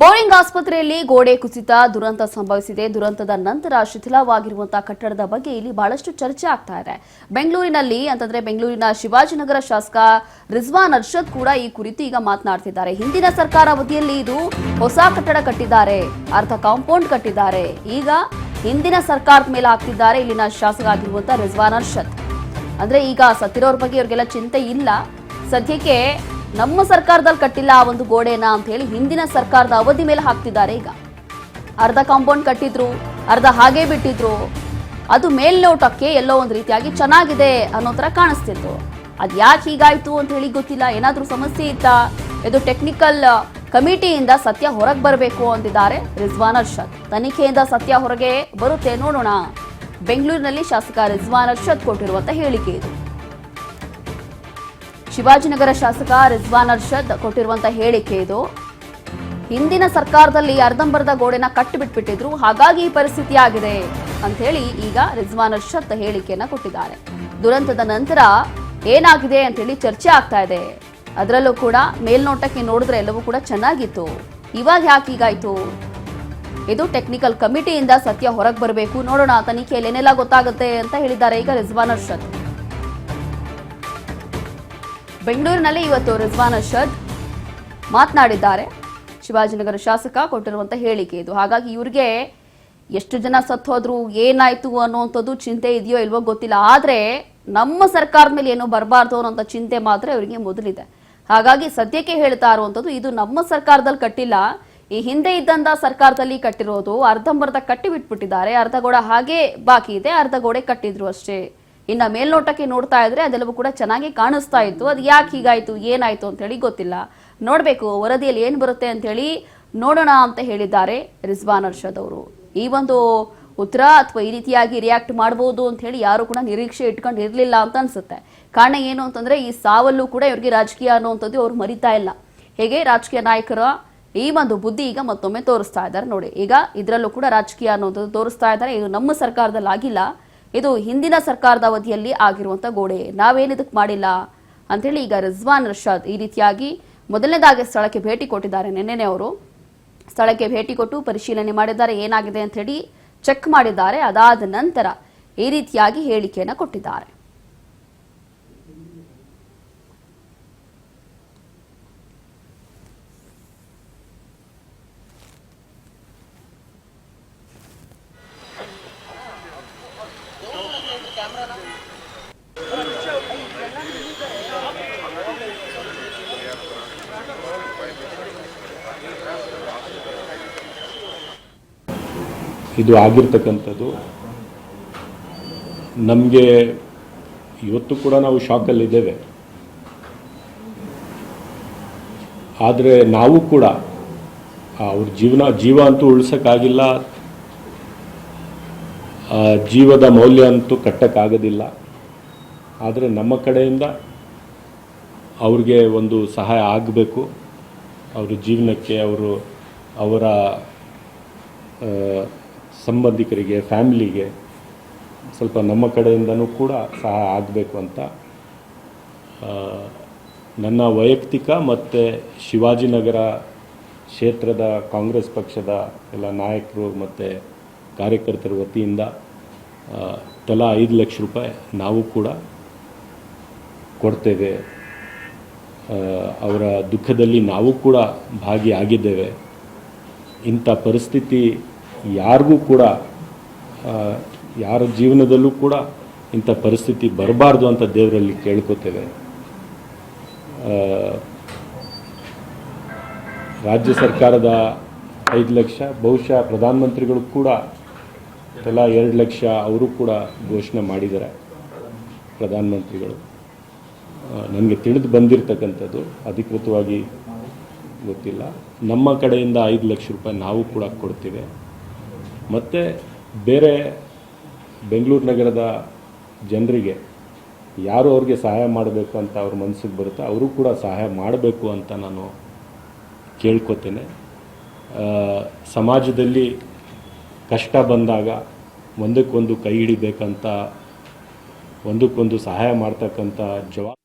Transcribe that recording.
Boring ಆಸ್ಪತ್ರೆಯಲ್ಲಿ ಗೋಡೆ ಕುಸಿತ ದುರಂತ ಸಂಭವಿಸಿದೆ. ದುರಂತದ ನಂತರ ಶಿಥಿಲವಾಗಿರುವಂತಹ ಕಟ್ಟಡದ ಬಗ್ಗೆ ಇಲ್ಲಿ ಬಹಳಷ್ಟು ಚರ್ಚೆ ಆಗ್ತಾ ಇದೆ. ಬೆಂಗಳೂರಿನ ಶಿವಾಜಿನಗರ ಶಾಸಕ ರಿಜ್ವಾನ್ ಅರ್ಷದ್ ಕೂಡ ಈ ಕುರಿತು ಈಗ ಮಾತನಾಡ್ತಿದ್ದಾರೆ. ಹಿಂದಿನ ಸರ್ಕಾರ ಅವಧಿಯಲ್ಲಿ ಇದು ಹೊಸ ಕಟ್ಟಡ ಕಟ್ಟಿದ್ದಾರೆ, ಅರ್ಧ ಕಾಂಪೌಂಡ್ ಕಟ್ಟಿದ್ದಾರೆ. ಈಗ ಹಿಂದಿನ ಸರ್ಕಾರದ ಮೇಲೆ ಹಾಕ್ತಿದ್ದಾರೆ ಇಲ್ಲಿನ ಶಾಸಕ ಆಗಿರುವಂತಹ ರಿಜ್ವಾನ್ ಅರ್ಷದ್. ಅಂದ್ರೆ ಈಗ ಸತ್ತಿರೋರ ಬಗ್ಗೆ ಇವ್ರಿಗೆಲ್ಲ ಚಿಂತೆ ಇಲ್ಲ. ಸದ್ಯಕ್ಕೆ ನಮ್ಮ ಸರ್ಕಾರದಲ್ಲಿ ಕಟ್ಟಿಲ್ಲ ಆ ಒಂದು ಗೋಡೆನ ಅಂತ ಹೇಳಿ ಹಿಂದಿನ ಸರ್ಕಾರದ ಅವಧಿ ಮೇಲೆ ಹಾಕ್ತಿದ್ದಾರೆ. ಈಗ ಅರ್ಧ ಕಾಂಪೌಂಡ್ ಕಟ್ಟಿದ್ರು, ಅರ್ಧ ಹಾಗೆ ಬಿಟ್ಟಿದ್ರು. ಅದು ಮೇಲ್ನೋಟಕ್ಕೆ ಎಲ್ಲೋ ಒಂದು ರೀತಿಯಾಗಿ ಚೆನ್ನಾಗಿದೆ ಅನ್ನೋ ತರ ಕಾಣಿಸ್ತಿತ್ತು. ಅದು ಯಾಕೆ ಹೀಗಾಯ್ತು ಅಂತ ಹೇಳಿ ಗೊತ್ತಿಲ್ಲ. ಏನಾದ್ರೂ ಸಮಸ್ಯೆ ಇತ್ತಾ? ಇದು ಟೆಕ್ನಿಕಲ್ ಕಮಿಟಿಯಿಂದ ಸತ್ಯ ಹೊರಗೆ ಬರಬೇಕು ಅಂತಿದ್ದಾರೆ ರಿಜ್ವಾನ್ ಅರ್ಷದ್. ತನಿಖೆಯಿಂದ ಸತ್ಯ ಹೊರಗೆ ಬರುತ್ತೆ, ನೋಡೋಣ. ಬೆಂಗಳೂರಿನಲ್ಲಿ ಶಾಸಕ ರಿಜ್ವಾನ್ ಅರ್ಷದ್ ಕೊಟ್ಟಿರುವಂತ ಹೇಳಿಕೆ ಇದು. ಶಿವಾಜಿನಗರ ಶಾಸಕ ರಿಜ್ವಾನ್ ಅರ್ಷದ್ ಕೊಟ್ಟಿರುವಂತಹ ಹೇಳಿಕೆ ಇದು. ಹಿಂದಿನ ಸರ್ಕಾರದಲ್ಲಿ ಅರ್ಧಂಬರ್ಧ ಗೋಡೆನ ಕಟ್ಟಿಬಿಟ್ಬಿಟ್ಟಿದ್ರು, ಹಾಗಾಗಿ ಈ ಪರಿಸ್ಥಿತಿ ಆಗಿದೆ ಅಂತ ಹೇಳಿ ಈಗ ರಿಜ್ವಾನ್ ಅರ್ಷದ್ ಹೇಳಿಕೆಯನ್ನ ಕೊಟ್ಟಿದ್ದಾರೆ. ದುರಂತದ ನಂತರ ಏನಾಗಿದೆ ಅಂತ ಹೇಳಿ ಚರ್ಚೆ ಆಗ್ತಾ ಇದೆ. ಅದರಲ್ಲೂ ಕೂಡ ಮೇಲ್ನೋಟಕ್ಕೆ ನೋಡಿದ್ರೆ ಎಲ್ಲವೂ ಕೂಡ ಚೆನ್ನಾಗಿತ್ತು. ಇವಾಗ ಯಾಕೆ ಹೀಗಾಯ್ತು? ಇದು ಟೆಕ್ನಿಕಲ್ ಕಮಿಟಿಯಿಂದ ಸತ್ಯ ಹೊರಗೆ ಬರಬೇಕು, ನೋಡೋಣ. ತನಿಖೆಯಲ್ಲಿ ಏನೆಲ್ಲ ಗೊತ್ತಾಗುತ್ತೆ ಅಂತ ಹೇಳಿದ್ದಾರೆ ಈಗ ರಿಜ್ವಾನ್ ಅರ್ಷದ್. ಬೆಂಗಳೂರಿನಲ್ಲಿ ಇವತ್ತು ರಿಜ್ವಾನ್ ಅರ್ಷದ್ ಮಾತನಾಡಿದ್ದಾರೆ. ಶಿವಾಜಿನಗರ ಶಾಸಕ ಕೊಟ್ಟಿರುವಂತಹ ಹೇಳಿಕೆ ಇದು. ಹಾಗಾಗಿ ಇವ್ರಿಗೆ ಎಷ್ಟು ಜನ ಸತ್ತು ಹೋದ್ರು, ಏನಾಯ್ತು ಅನ್ನುವಂಥದ್ದು ಚಿಂತೆ ಇದೆಯೋ ಇಲ್ವೋ ಗೊತ್ತಿಲ್ಲ. ಆದ್ರೆ ನಮ್ಮ ಸರ್ಕಾರದ ಮೇಲೆ ಏನೋ ಬರಬಾರ್ದು ಅನ್ನೋಂಥ ಚಿಂತೆ ಮಾತ್ರ ಇವರಿಗೆ ಮೊದಲಿದೆ. ಹಾಗಾಗಿ ಸದ್ಯಕ್ಕೆ ಹೇಳ್ತಾ ಇರುವಂಥದ್ದು ಇದು ನಮ್ಮ ಸರ್ಕಾರದಲ್ಲಿ ಕಟ್ಟಿಲ್ಲ, ಈ ಹಿಂದೆ ಇದ್ದಂತ ಸರ್ಕಾರದಲ್ಲಿ ಕಟ್ಟಿರೋದು. ಅರ್ಧಂಬರ್ಧ ಕಟ್ಟಿ ಬಿಟ್ಬಿಟ್ಟಿದ್ದಾರೆ, ಅರ್ಧ ಗೋಡೆ ಹಾಗೆ ಬಾಕಿ ಇದೆ, ಅರ್ಧ ಗೋಡೆ ಕಟ್ಟಿದ್ರು ಅಷ್ಟೇ. ಇನ್ನ ಮೇಲ್ನೋಟಕ್ಕೆ ನೋಡ್ತಾ ಇದ್ರೆ ಅದೆಲ್ಲವೂ ಕೂಡ ಚೆನ್ನಾಗಿ ಕಾಣಿಸ್ತಾ ಇತ್ತು. ಅದು ಯಾಕೆ ಹೀಗಾಯ್ತು, ಏನಾಯ್ತು ಅಂತ ಹೇಳಿ ಗೊತ್ತಿಲ್ಲ. ನೋಡ್ಬೇಕು ವರದಿಯಲ್ಲಿ ಏನ್ ಬರುತ್ತೆ ಅಂತ ಹೇಳಿ ನೋಡೋಣ ಅಂತ ಹೇಳಿದ್ದಾರೆ ರಿಜ್ವಾನ್ ಅರ್ಷದ್ ಅವರು. ಈ ಒಂದು ಉತ್ತರ ಅಥವಾ ಈ ರೀತಿಯಾಗಿ ರಿಯಾಕ್ಟ್ ಮಾಡಬಹುದು ಅಂತ ಹೇಳಿ ಯಾರು ಕೂಡ ನಿರೀಕ್ಷೆ ಇಟ್ಕೊಂಡಿರ್ಲಿಲ್ಲ ಅಂತ ಅನ್ಸುತ್ತೆ. ಕಾರಣ ಏನು ಅಂತಂದ್ರೆ ಈ ಸಾವಲ್ಲೂ ಕೂಡ ಇವ್ರಿಗೆ ರಾಜಕೀಯ ಅನ್ನುವಂಥದ್ದು ಅವ್ರು ಮರಿತಾ ಇಲ್ಲ. ಹೇಗೆ ರಾಜಕೀಯ ನಾಯಕರ ಈ ಒಂದು ಬುದ್ಧಿ ಈಗ ಮತ್ತೊಮ್ಮೆ ತೋರಿಸ್ತಾ ಇದ್ದಾರೆ ನೋಡಿ. ಈಗ ಇದರಲ್ಲೂ ಕೂಡ ರಾಜಕೀಯ ಅನ್ನುವಂಥದ್ದು ತೋರಿಸ್ತಾ ಇದ್ದಾರೆ. ಇದು ನಮ್ಮ ಸರ್ಕಾರದಲ್ಲಿ ಆಗಿಲ್ಲ, ಇದು ಹಿಂದಿನ ಸರ್ಕಾರದ ಅವಧಿಯಲ್ಲಿ ಆಗಿರುವಂತ ಗೋಡೆ, ನಾವೇನು ಇದಕ್ಕೆ ಮಾಡಿಲ್ಲ ಅಂತೇಳಿ ಈಗ ರಿಜ್ವಾನ್ ಅರ್ಷದ್ ಈ ರೀತಿಯಾಗಿ ಮೊದಲನೇದಾಗಿ ಸ್ಥಳಕ್ಕೆ ಭೇಟಿ ಕೊಟ್ಟಿದ್ದಾರೆ. ನಿನ್ನೆನೆ ಅವರು ಸ್ಥಳಕ್ಕೆ ಭೇಟಿ ಕೊಟ್ಟು ಪರಿಶೀಲನೆ ಮಾಡಿದ್ದಾರೆ, ಏನಾಗಿದೆ ಅಂತ ಹೇಳಿ ಚೆಕ್ ಮಾಡಿದ್ದಾರೆ. ಅದಾದ ನಂತರ ಈ ರೀತಿಯಾಗಿ ಹೇಳಿಕೆಯನ್ನು ಕೊಟ್ಟಿದ್ದಾರೆ. ಇದು ಆಗಿರ್ತಕ್ಕಂಥದ್ದು ನಮಗೆ ಇವತ್ತು ಕೂಡ ನಾವು ಶಾಕಲ್ಲಿದ್ದೇವೆ. ಆದರೆ ನಾವು ಕೂಡ ಅವ್ರ ಜೀವ ಅಂತೂ ಉಳಿಸೋಕ್ಕಾಗಿಲ್ಲ, ಜೀವದ ಮೌಲ್ಯ ಅಂತೂ ಕಟ್ಟಕ್ಕಾಗೋದಿಲ್ಲ. ಆದರೆ ನಮ್ಮ ಕಡೆಯಿಂದ ಅವ್ರಿಗೆ ಒಂದು ಸಹಾಯ ಆಗಬೇಕು. ಅವ್ರ ಜೀವನಕ್ಕೆ ಅವರ ಸಂಬಂಧಿಕರಿಗೆ, ಫ್ಯಾಮಿಲಿಗೆ ಸ್ವಲ್ಪ ನಮ್ಮ ಕಡೆಯಿಂದನೂ ಕೂಡ ಸಹಾಯ ಆಗಬೇಕು ಅಂತ ನನ್ನ ವೈಯಕ್ತಿಕ ಮತ್ತು ಶಿವಾಜಿನಗರ ಕ್ಷೇತ್ರದ ಕಾಂಗ್ರೆಸ್ ಪಕ್ಷದ ಎಲ್ಲ ನಾಯಕರು ಮತ್ತು ಕಾರ್ಯಕರ್ತರ ವತಿಯಿಂದ ತಲಾ 5 ಲಕ್ಷ ರೂಪಾಯಿ ನಾವು ಕೂಡ ಕೊಡ್ತೇವೆ. ಅವರ ದುಃಖದಲ್ಲಿ ನಾವು ಕೂಡ ಭಾಗಿಯಾಗಿದ್ದೇವೆ. ಇಂಥ ಪರಿಸ್ಥಿತಿ ಯಾರಿಗೂ ಕೂಡ, ಯಾರ ಜೀವನದಲ್ಲೂ ಕೂಡ ಇಂಥ ಪರಿಸ್ಥಿತಿ ಬರಬಾರ್ದು ಅಂತ ದೇವರಲ್ಲಿ ಕೇಳ್ಕೊತೇವೆ. ರಾಜ್ಯ ಸರ್ಕಾರದ 5 ಲಕ್ಷ, ಬಹುಶಃ ಪ್ರಧಾನಮಂತ್ರಿಗಳು ಕೂಡ ತಲಾ 2 ಲಕ್ಷ ಅವರು ಕೂಡ ಘೋಷಣೆ ಮಾಡಿದ್ದಾರೆ. ಪ್ರಧಾನಮಂತ್ರಿಗಳು ನನಗೆ ತಿಳಿದು ಬಂದಿರತಕ್ಕಂಥದ್ದು, ಅಧಿಕೃತವಾಗಿ ಗೊತ್ತಿಲ್ಲ. ನಮ್ಮ ಕಡೆಯಿಂದ 5 ಲಕ್ಷ ರೂಪಾಯಿ ನಾವು ಕೂಡ ಕೊಡ್ತೀವಿ. ಮತ್ತು ಬೇರೆ ಬೆಂಗಳೂರು ನಗರದ ಜನರಿಗೆ ಯಾರು ಅವ್ರಿಗೆ ಸಹಾಯ ಮಾಡಬೇಕು ಅಂತ ಅವ್ರ ಮನಸ್ಸಿಗೆ ಬರುತ್ತೆ, ಅವರು ಕೂಡ ಸಹಾಯ ಮಾಡಬೇಕು ಅಂತ ನಾನು ಕೇಳ್ಕೊತೇನೆ. ಸಮಾಜದಲ್ಲಿ ಕಷ್ಟ ಬಂದಾಗ ಒಂದಕ್ಕೊಂದು ಕೈ ಹಿಡಿಬೇಕಂತ, ಒಂದಕ್ಕೊಂದು ಸಹಾಯ ಮಾಡ್ತಕ್ಕಂಥ ಜವಾಬ್ದಾರಿ